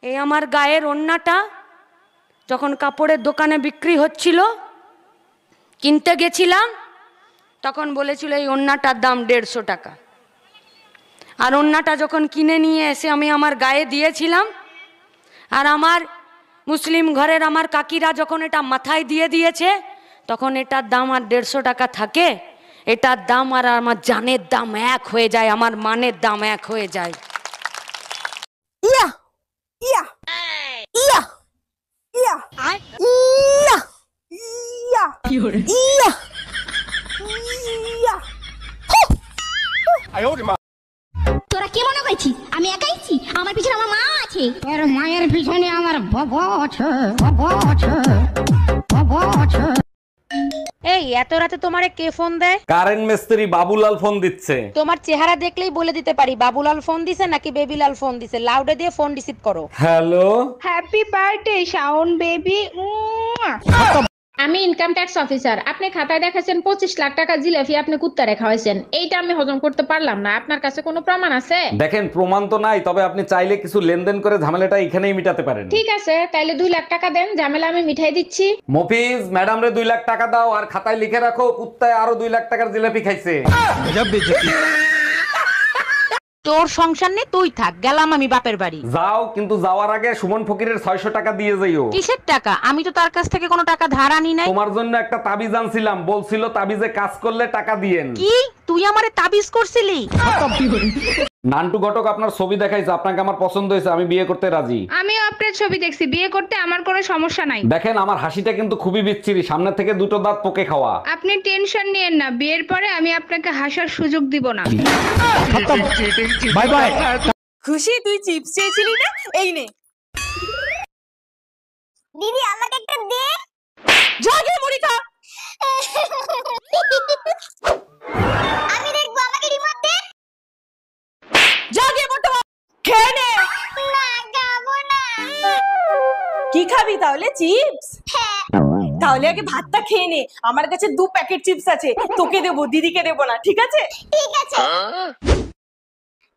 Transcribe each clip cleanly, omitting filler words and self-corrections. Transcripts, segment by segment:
এই আমার গায়ের ওড়নাটা যখন কাপড়ের দোকানে বিক্রি হচ্ছিল, কিনতে গেছিলাম, তখন বলেছিল এই ওড়নাটার দাম 150 টাকা। আর ওড়নাটা যখন কিনে নিয়ে এসে আমি আমার গায়ে দিয়েছিলাম, আর আমার মুসলিম ঘরের আমার কাকিরা যখন এটা মাথায় দিয়ে দিয়েছে, তখন এটার দাম আর 150 টাকা থাকে, এটার দাম আর আমার জানের দাম এক হয়ে যায়, আমার মানের দাম এক হয়ে যায়। ইয়া ইয়া ইয়া ইয়া ইয়া ইয়া ইয়া ইয়া। তোরা কি মনে করছিস আমি একাইছি? আমার পিছনে আমার মা আছে। তোর মায়ের পিছনে আমার বাবা আছে, বাবা আছে, বাবা আছে। এই এত রাতে তোমারে কে ফোন দেয়? কারেন্ট মিস্ত্রি বাবুলাল ফোন দিচ্ছে। তোমার চেহারা দেখলেই বলে দিতে পারি বাবুলাল ফোন দিছে নাকি বেবিলাল ফোন দিছে। লাউডে দিয়ে ফোন রিসিভ করো। Hello, happy birthday Shaon baby. আমি ইনকাম ট্যাক্স অফিসার। আপনি খাতায় দেখাচ্ছেন 25 লাখ টাকা জিলাপি আপনি কুত্তা রেখা হয়েছেন। এইটা আমি হজম করতে পারলাম না। আপনার কাছে কোনো প্রমাণ আছে? দেখেন প্রমাণ তো নাই, তবে আপনি চাইলে কিছু লেনদেন করে ঝামেলাটা এখানেই মিটাতে পারেন। ঠিক আছে, তাইলে 2 লাখ টাকা দেন, ঝামেলা আমি মিঠাই দিচ্ছি। মফিজ, ম্যাডাম রে 2 লাখ টাকা দাও আর খাতায় লিখে রাখো কুত্তায় আরো 2 লাখ টাকার জিলাপি খাইছে। তোর সংসার নেই, তুই থাক, গেলাম আমি বাপের বাড়ি। যাও, কিন্তু যাওয়ার আগে সুমন ফকিরের 600 টাকা দিয়ে যাইও। কিসের টাকা? আমি তো তার কাছ থেকে কোনো টাকা ধার আনি নাই। তোমার জন্য একটা তাবিজ আনছিলাম, বলছিল তাবিজে কাজ করলে টাকা দিয়েন। কি তুই আমারে তাবিজ করছিলি? নান্টু ঘটক আপনার ছবি দেখাইছে, আপনাকে আমার পছন্দ হয়েছে, আমি বিয়ে করতে রাজি। আমিও আপনার ছবি দেখছি, বিয়ে করতে আমার কোনো সমস্যা নাই। দেখেন আমার হাসিটা কিন্তু খুবই বিচ্ছিরি, সামনে থেকে 2টো দাঁত পোকে খাওয়া। আপনি টেনশন নিয়েন না, বিয়ের পরে আমি আপনাকে হাসার সুযোগ দিব না। Bye bye. খুশি, তুই চিপস চেয়েছিলি না? এই নে। দিদি আমাকে একটা দে। জাগে মুড়ি খা। আমি দেখবো, আমাকে রিমোট দে। জাগে মোটা খেয়ে নে। না খাবো না। কি খাবি তাহলে? চিপস? হ্যাঁ। তাহলে আগে ভাতটা খেয়ে নে। আমার কাছে 2 প্যাকেট চিপস আছে, তোকে দেবো, দিদিকে দেবো না, ঠিক আছে? ঠিক আছে।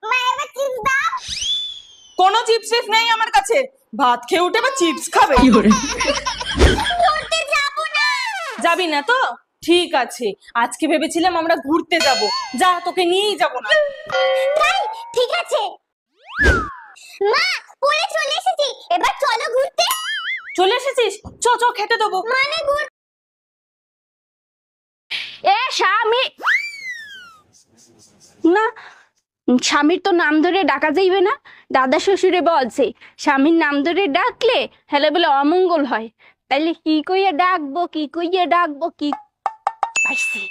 মা এবার চিপস দাও। কোনো চিপস টিপস নেই আমার কাছে। ভাত খেয়ে উঠে বা চিপস খাবে? ঘুরতে যাবো না। যাবি না তো? ঠিক আছে, আজকে ভেবেছিলাম আমরা ঘুরতে যাব। যা, তোকে নিয়েই যাব না। তাই ঠিক আছে। মা পড়ে চলে এসেছি, এবার চলো ঘুরতে। চলে এসেছিস? চ চ, খেতে দেবো। মানে ঘুর। এ স্বামী না, স্বামীর তো নাম ধরে ডাকা যাইবে না। দাদা শ্বশুরে বলছে স্বামীর নাম ধরে ডাকলে হেলে বলে অমঙ্গল হয়। তাইলে কি কইয়া ডাকবো, কি কইয়া ডাকবো, কি পাইছি।